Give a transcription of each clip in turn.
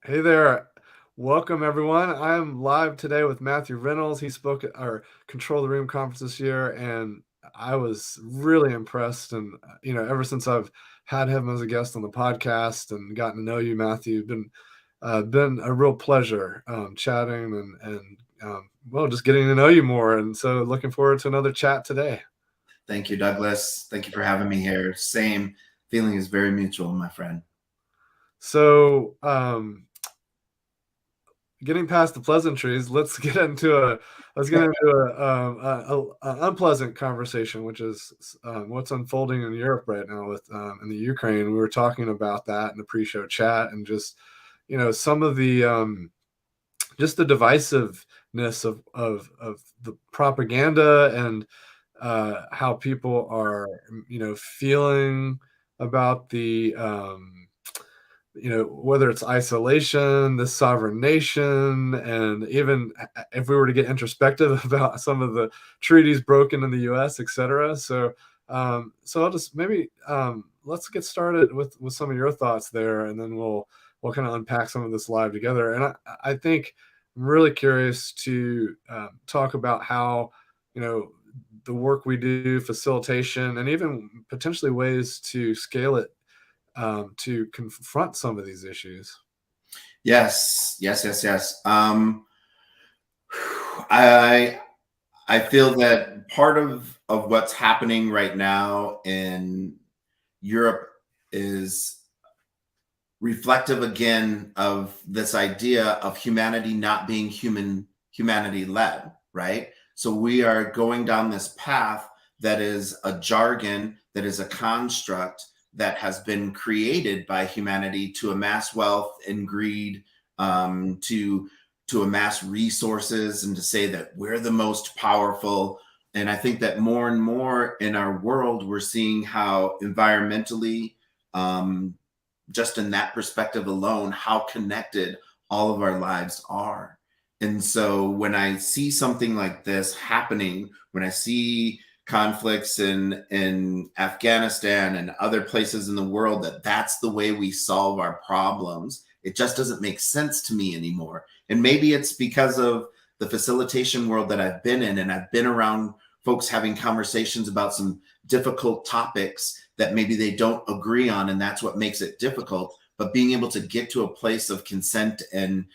Hey there. Welcome, everyone. I'm live today with Matthew Reynolds. He spoke at our Control the Room conference this year, and I was really impressed. And, ever since I've had him as a guest on the podcast and gotten to know you, Matthew, been a real pleasure chatting and just getting to know you more. And so looking forward to another chat today. Thank you, Douglas. Thank you for having me here. Same feeling is very mutual, my friend. So, getting past the pleasantries, let's get into an unpleasant conversation, which is what's unfolding in Europe right now with in the Ukraine. We were talking about that in the pre-show chat, and just some of the just the divisiveness of the propaganda and how people are feeling about the whether it's isolation, this sovereign nation, and even if we were to get introspective about some of the treaties broken in the U.S., etc. So I'll just maybe let's get started with some of your thoughts there, and then we'll kind of unpack some of this live together. And I think I'm really curious to talk about how the work we do, facilitation, and even potentially ways to scale it to confront some of these issues. Yes. I I feel that part of what's happening right now in Europe is reflective again of this idea of humanity not being humanity led, right? So we are going down this path that is a jargon, that is a construct that has been created by humanity to amass wealth and greed, to amass resources, and to say that we're the most powerful. And I think that more and more in our world, we're seeing how environmentally, just in that perspective alone, how connected all of our lives are. And so when I see something like this happening, when I see conflicts in Afghanistan and other places in the world, that's the way we solve our problems, it just doesn't make sense to me anymore. And maybe it's because of the facilitation world that I've been in, and I've been around folks having conversations about some difficult topics that maybe they don't agree on, and that's what makes it difficult. But being able to get to a place of consent and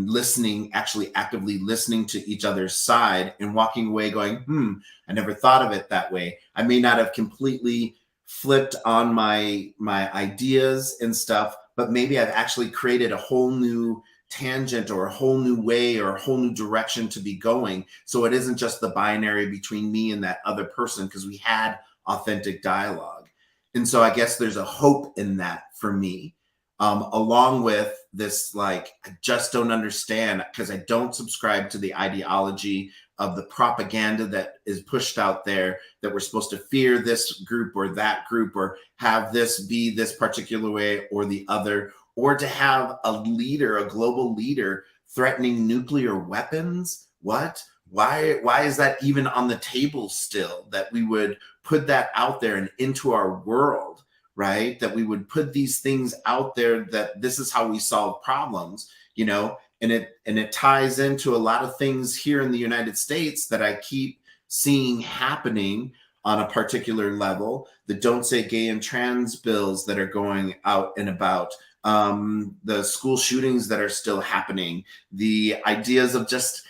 listening, actually actively listening to each other's side, and walking away going, I never thought of it that way. I may not have completely flipped on my ideas and stuff, but maybe I've actually created a whole new tangent or a whole new way or a whole new direction to be going. So it isn't just the binary between me and that other person, because we had authentic dialogue. And so I guess there's a hope in that for me, along with this, like, I just don't understand, because I don't subscribe to the ideology of the propaganda that is pushed out there, that we're supposed to fear this group or that group, or have this be this particular way or the other, or to have a leader, a global leader, threatening nuclear weapons. What? Why is that even on the table still, that we would put that out there and into our world, right? That we would put these things out there, that this is how we solve problems, and it ties into a lot of things here in the United States that I keep seeing happening on a particular level, the don't say gay and trans bills that are going out and about, the school shootings that are still happening, the ideas of just,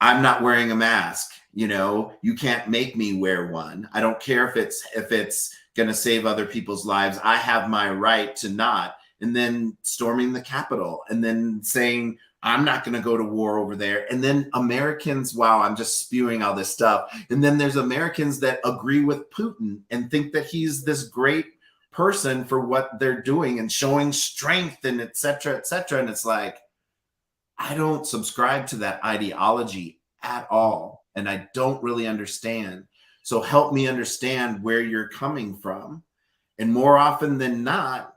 I'm not wearing a mask, you can't make me wear one. I don't care if it's going to save other people's lives. I have my right to not. And then storming the Capitol, and then saying, I'm not going to go to war over there. And then Americans, wow, I'm just spewing all this stuff. And then there's Americans that agree with Putin and think that he's this great person for what they're doing and showing strength and et cetera, et cetera. And it's like, I don't subscribe to that ideology at all. And I don't really understand. So help me understand where you're coming from. And more often than not,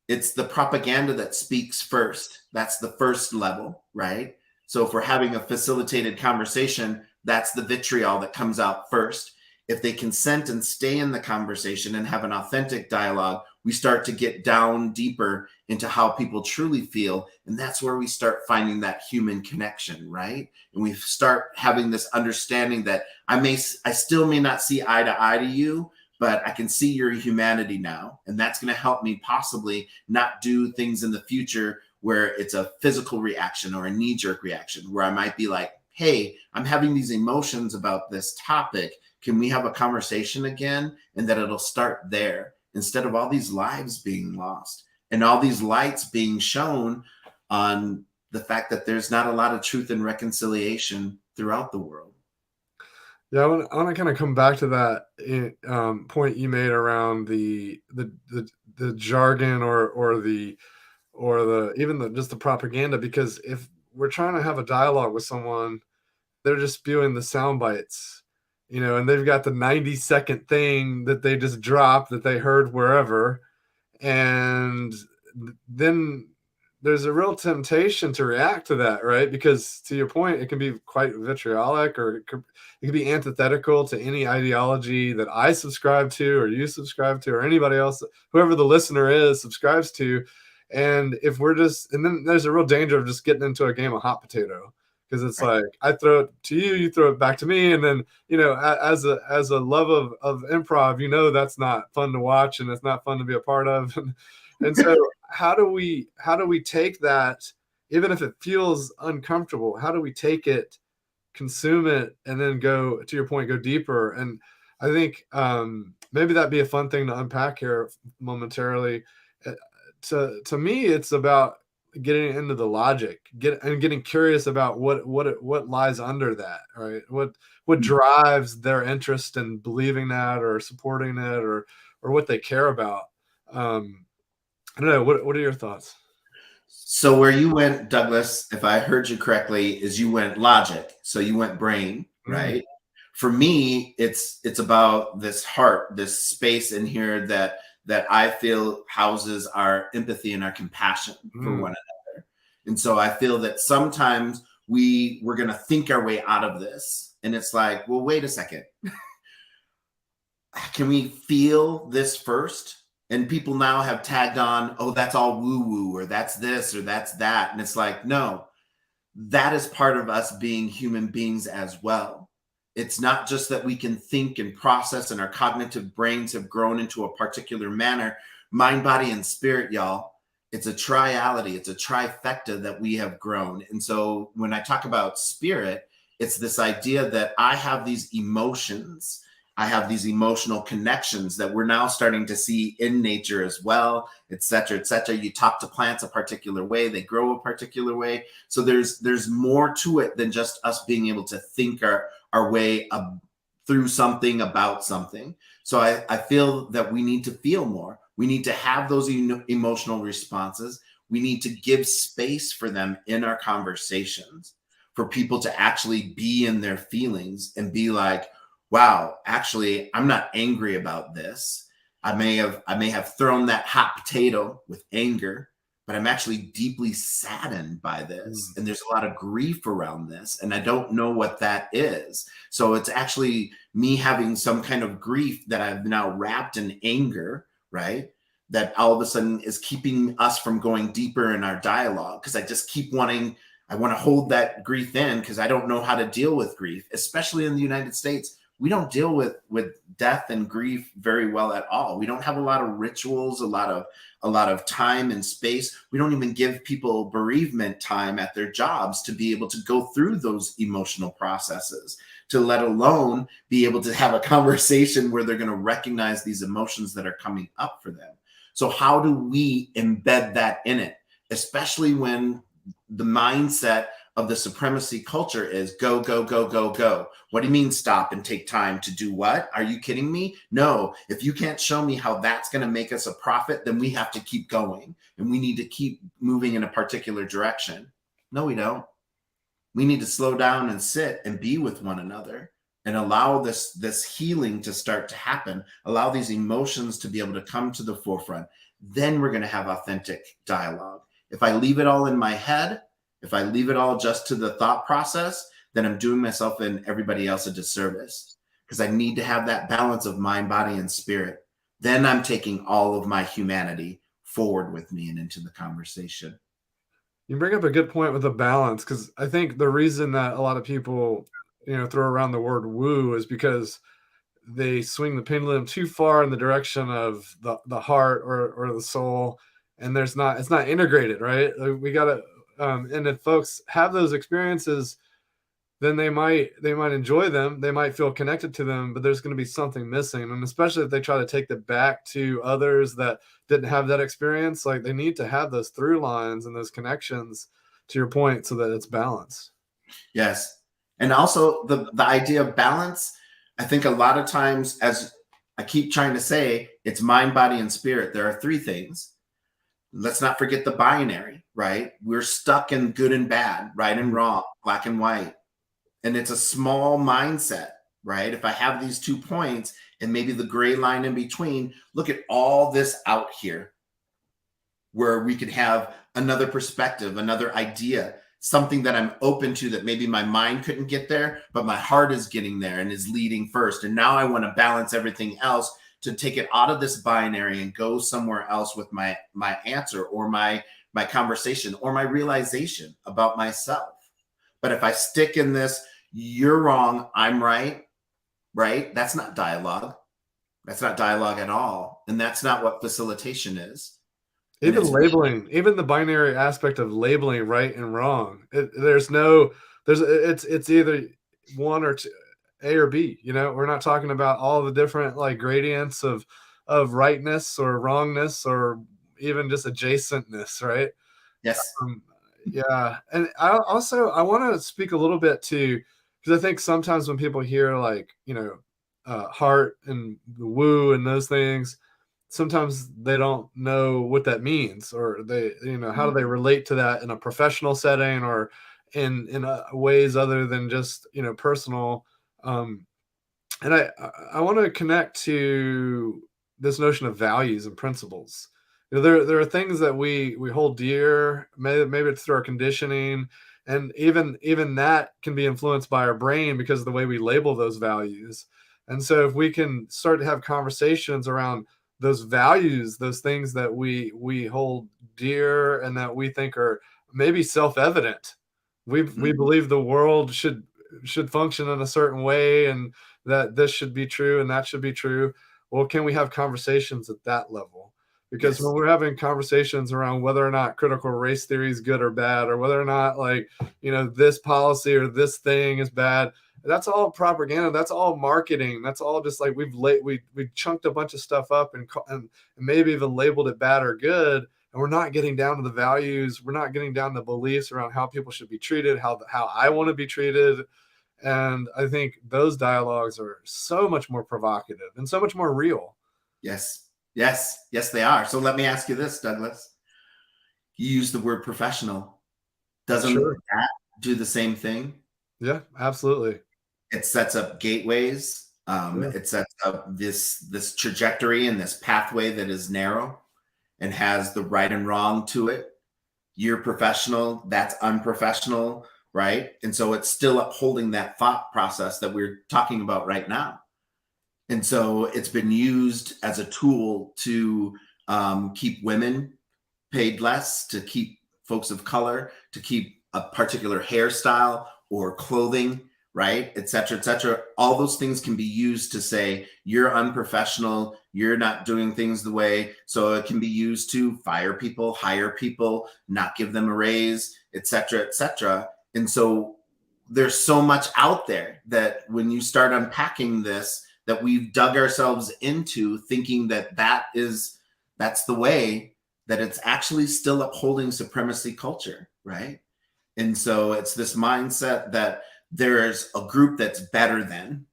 it's the propaganda that speaks first. That's the first level, right? So if we're having a facilitated conversation, that's the vitriol that comes out first. If they consent and stay in the conversation and have an authentic dialogue, we start to get down deeper into how people truly feel. And that's where we start finding that human connection, right? And we start having this understanding that I still may not see eye to eye to you, but I can see your humanity now. And that's going to help me possibly not do things in the future where it's a physical reaction or a knee jerk reaction, where I might be like, hey, I'm having these emotions about this topic. Can we have a conversation again? And that it'll start there instead of all these lives being lost and all these lights being shown on the fact that there's not a lot of truth and reconciliation throughout the world. Yeah, I want to kind of come back to that point you made around the jargon or the even the just the propaganda, because if we're trying to have a dialogue with someone, they're just spewing the sound bites, and they've got the 90-second thing that they just dropped that they heard wherever, and then there's a real temptation to react to that, right? Because to your point, it can be quite vitriolic, or it can be antithetical to any ideology that I subscribe to, or you subscribe to, or anybody else, whoever the listener is, subscribes to. And and then there's a real danger of just getting into a game of hot potato, because it's Right. like I throw it to you, you throw it back to me, and then as a love of improv, that's not fun to watch and it's not fun to be a part of. And so how do we take that, even if it feels uncomfortable? How do we take it, consume it, and then go, to your point, go deeper? And I think maybe that'd be a fun thing to unpack here momentarily. Uh, to me, it's about getting into the logic, getting curious about what lies under that, right? What drives their interest in believing that, or supporting it, or what they care about. I don't know. What are your thoughts? So where you went, Douglas, if I heard you correctly, is you went logic. So you went brain, Mm, right? For me, it's about this heart, this space in here that I feel houses our empathy and our compassion for mm, one another. And so I feel that sometimes we're gonna think our way out of this. And it's like, well, wait a second. Can we feel this first? And people now have tagged on, oh, that's all woo woo, or that's this, or that's that. And it's like, no, that is part of us being human beings as well. It's not just that we can think and process and our cognitive brains have grown into a particular manner, mind, body, and spirit, y'all. It's a triality, it's a trifecta that we have grown. And so when I talk about spirit, it's this idea that I have these emotions. I have these emotional connections that we're now starting to see in nature as well, et cetera, et cetera. You talk to plants a particular way, they grow a particular way. So there's more to it than just us being able to think our way through something about something. So I feel that we need to feel more. We need to have those emotional responses. We need to give space for them in our conversations, for people to actually be in their feelings and be like, wow, actually, I'm not angry about this. I may have thrown that hot potato with anger, but I'm actually deeply saddened by this. mm, And there's a lot of grief around this. And I don't know what that is. So it's actually me having some kind of grief that I've now wrapped in anger, right? That all of a sudden is keeping us from going deeper in our dialogue. Because I want to hold that grief in because I don't know how to deal with grief, especially in the United States. We don't deal with death and grief very well at all. We don't have a lot of rituals, a lot of time and space. We don't even give people bereavement time at their jobs to be able to go through those emotional processes, to let alone be able to have a conversation where they're going to recognize these emotions that are coming up for them. So how do we embed that in it, especially when the mindset of the supremacy culture is go, go, go, go, go. What do you mean stop and take time to do what? Are you kidding me? No. If you can't show me how that's going to make us a profit, then we have to keep going and we need to keep moving in a particular direction. No, we don't. We need to slow down and sit and be with one another and allow this healing to start to happen, allow these emotions to be able to come to the forefront. Then we're going to have authentic dialogue. If I leave it all in my head, if I leave it all just to the thought process, then I'm doing myself and everybody else a disservice, because I need to have that balance of mind, body, and spirit. then I'm taking all of my humanity forward with me and into the conversation. You bring up a good point with the balance, because I think the reason that a lot of people, throw around the word woo is because they swing the pendulum too far in the direction of the heart or the soul, and it's not integrated, right? Like, we gotta, and if folks have those experiences, then they might enjoy them, they might feel connected to them, but there's going to be something missing. And especially if they try to take that back to others that didn't have that experience, like, they need to have those through lines and those connections, to your point, so that it's balanced. Yes. And also the idea of balance, I think a lot of times, as I keep trying to say, it's mind, body, and spirit. There are three things. Let's not forget the binary, right? We're stuck in good and bad, right and Mm. wrong, black and white. And it's a small mindset, right? If I have these 2 points and maybe the gray line in between, look at all this out here where we could have another perspective, another idea, something that I'm open to that maybe my mind couldn't get there, but my heart is getting there and is leading first. And now I want to balance everything else to take it out of this binary and go somewhere else with my answer or my conversation or my realization about myself. But if I stick in this, you're wrong, I'm right, right? That's not dialogue. That's not dialogue at all. And that's not what facilitation is. And Even it's labeling, even the binary aspect of labeling right and wrong. There's no, it's either one or two, A or B. We're not talking about all the different, like, gradients of rightness or wrongness or even just adjacentness, right? yes. Um, yeah, and I want to speak a little bit to, because I think sometimes when people hear, like, heart and the woo and those things, sometimes they don't know what that means, or how do they relate to that in a professional setting, or in ways other than just personal. Um, and I want to connect to this notion of values and principles. There are things that we hold dear. Maybe it's through our conditioning, and even that can be influenced by our brain because of the way we label those values. And so, if we can start to have conversations around those values, those things that we hold dear and that we think are maybe self-evident. We Mhm. believe the world should function in a certain way, and that this should be true and that should be true. Well, can we have conversations at that level? Because when Yes. we're having conversations around whether or not critical race theory is good or bad, or whether or not, like, this policy or this thing is bad, that's all propaganda. That's all marketing. That's all just like we chunked a bunch of stuff up and maybe even labeled it bad or good. And we're not getting down to the values. We're not getting down to beliefs around how people should be treated, how I want to be treated. And I think those dialogues are so much more provocative and so much more real. Yes. Yes. Yes, they are. So let me ask you this, Douglas. You use the word professional. Doesn't Sure. that do the same thing? Yeah, absolutely. It sets up gateways. Yeah. It sets up this trajectory and this pathway that is narrow and has the right and wrong to it. You're professional, that's unprofessional, right? And so it's still upholding that thought process that we're talking about right now. And so it's been used as a tool to keep women paid less, to keep folks of color, to keep a particular hairstyle or clothing, right? Et cetera, et cetera. All those things can be used to say you're unprofessional, you're not doing things the way. So it can be used to fire people, hire people, not give them a raise, et cetera, et cetera. And so there's so much out there that when you start unpacking this, that we've dug ourselves into thinking that that's the way, that it's actually still upholding supremacy culture, right? And so it's this mindset that there's a group that's better than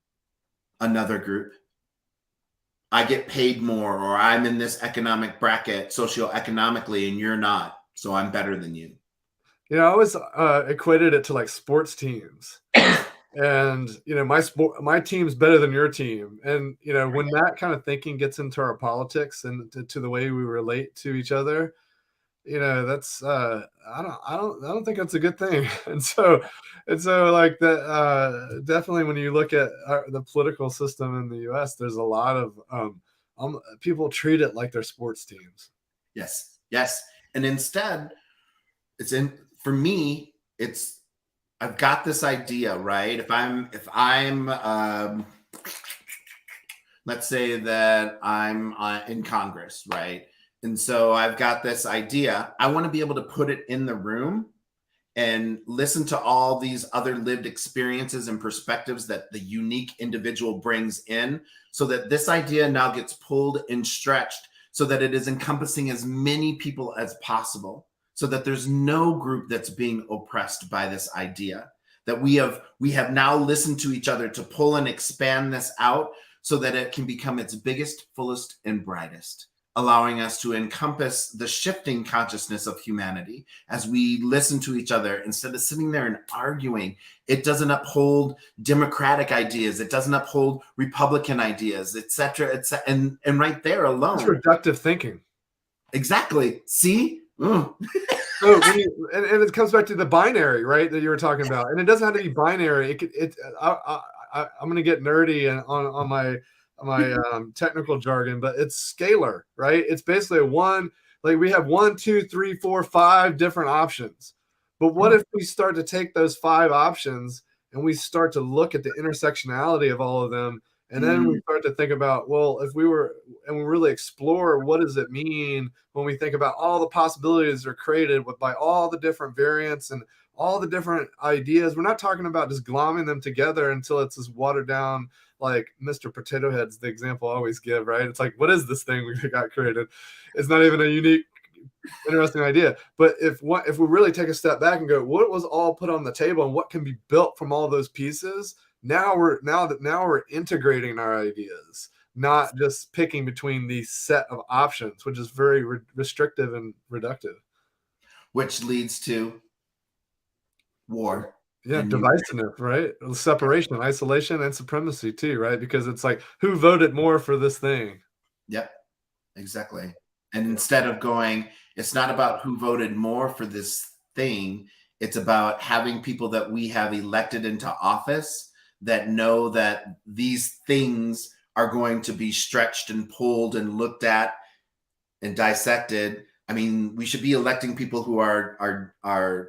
another group. I get paid more, or I'm in this economic bracket socioeconomically, and you're not. So I'm better than you. I always equated it to, like, sports teams. And my team's better than your team. And when that kind of thinking gets into our politics and to the way we relate to each other, that's I don't think that's a good thing. And so like that, definitely when you look at the political system in the US, there's a lot of People treat it like they're sports teams. Yes. Yes. And instead, it's in for me, it's I've got this idea, right? If I'm let's say that I'm in Congress, right? And so I've got this idea. I want to be able to put it in the room and listen to all these other lived experiences and perspectives that the unique individual brings in, so that this idea now gets pulled and stretched so that it is encompassing as many people as possible, so that there's no group that's being oppressed by this idea, that we have now listened to each other to pull and expand this out so that it can become its biggest, fullest, and brightest, allowing us to encompass the shifting consciousness of humanity as we listen to each other instead of sitting there and arguing. It doesn't uphold democratic ideas. It doesn't uphold Republican ideas, et cetera, and right there It's alone. reductive thinking. Exactly. See? So and it comes back to the binary, right, that you were talking about. And it doesn't have to be binary. I'm going to get nerdy on my technical jargon, but it's scalar, right? It's basically like we have 1, 2, 3, 4, 5 different options. But what if we start to take those 5 options and we start to look at the intersectionality of all of them, and then we start to think about, well, if we really explore what does it mean when we think about all the possibilities that are created by all the different variants and all the different ideas. We're not talking about just glomming them together until it's this watered down, like Mr. Potato Head's the example I always give, right? It's like, what is this thing we got created? It's not even a unique, interesting idea. But if we really take a step back and go, what was all put on the table and what can be built from all those pieces? Now we're integrating our ideas, not just picking between these set of options, which is very restrictive and reductive. Which leads to war. Yeah, divisiveness, right? Separation, isolation, and supremacy too, right? Because it's like, who voted more for this thing? Yep, exactly. And instead of going, it's not about who voted more for this thing. It's about having people that we have elected into office that know that these things are going to be stretched and pulled and looked at and dissected. I mean, we should be electing people who are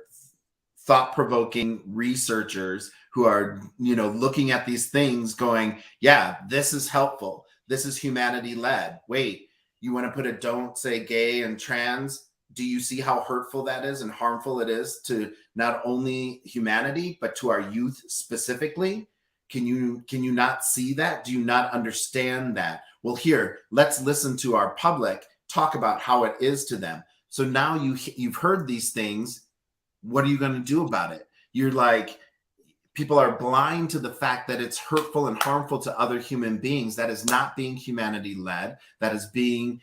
thought-provoking researchers who are, looking at these things going, yeah, this is helpful. This is humanity-led. Wait, you want to put a don't say gay and trans? Do you see how hurtful that is and harmful it is to not only humanity, but to our youth specifically? Can you not see that? Do you not understand that? Well, here, let's listen to our public talk about how it is to them. So now you've heard these things. What are you going to do about it? You're like, people are blind to the fact that it's hurtful and harmful to other human beings. That is not being humanity led. That is being,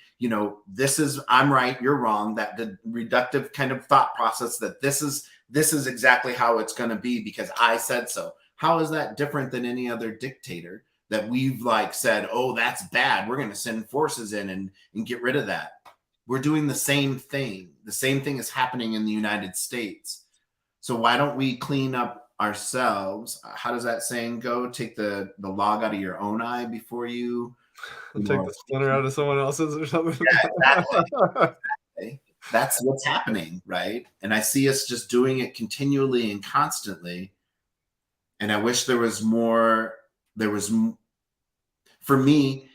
this is, I'm right, you're wrong. That the reductive kind of thought process that this is exactly how it's going to be because I said so. How is that different than any other dictator that we've said, oh, that's bad, we're going to send forces in and get rid of that? We're doing the same thing. The same thing is happening in the United States. So why don't we clean up ourselves? How does that saying go? Take the log out of your own eye before you take the splinter out of someone else's or something. Yeah, exactly. That's what's happening, right? And I see us just doing it continually and constantly. And I wish there was more. For me,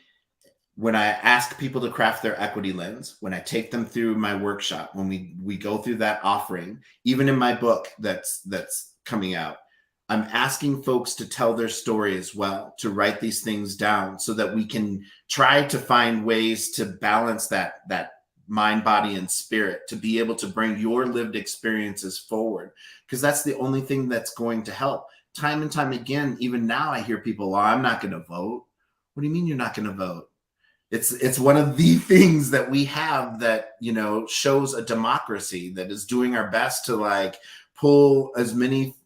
when I ask people to craft their equity lens, when I take them through my workshop, when we go through that offering, even in my book that's coming out, I'm asking folks to tell their story as well, to write these things down so that we can try to find ways to balance that mind, body, and spirit, to be able to bring your lived experiences forward, because that's the only thing that's going to help. Time and time again, even now I hear people, well, I'm not going to vote. What do you mean you're not going to vote? It's one of the things that we have that, shows a democracy that is doing our best to pull as many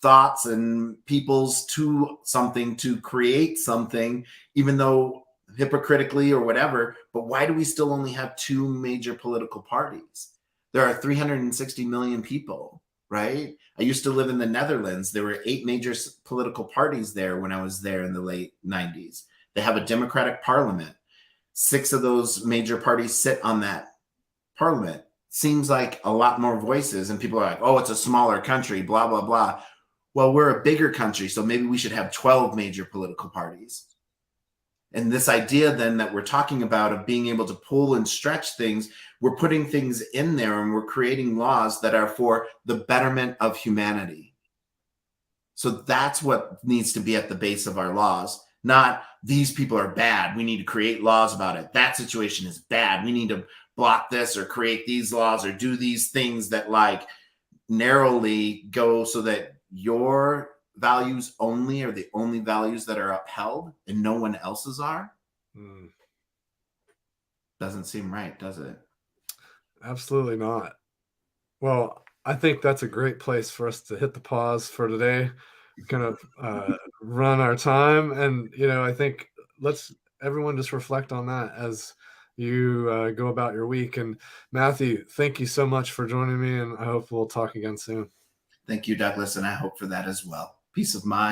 thoughts and peoples to something, to create something, even though hypocritically or whatever. But why do we still only have 2 major political parties? There are 360 million people, right? I used to live in the Netherlands. There were 8 major political parties there when I was there in the late 90s. They have a democratic parliament. 6 of those major parties sit on that parliament. Seems like a lot more voices, and people are like, oh, it's a smaller country, blah, blah, blah. Well, we're a bigger country, so maybe we should have 12 major political parties. And this idea then that we're talking about of being able to pull and stretch things, we're putting things in there and we're creating laws that are for the betterment of humanity. So that's what needs to be at the base of our laws, not these people are bad. We need to create laws about it. That situation is bad. We need to block this or create these laws or do these things that like narrowly go so that your values only are the only values that are upheld and no one else's are. Mm, Doesn't seem right, does it? absolutely not. Well, I think that's a great place for us to hit the pause for today, kind of run our time. And, I think let's everyone just reflect on that as you go about your week. And Matthew, thank you so much for joining me. And I hope we'll talk again soon. Thank you, Douglas, and I hope for that as well. Peace of mind.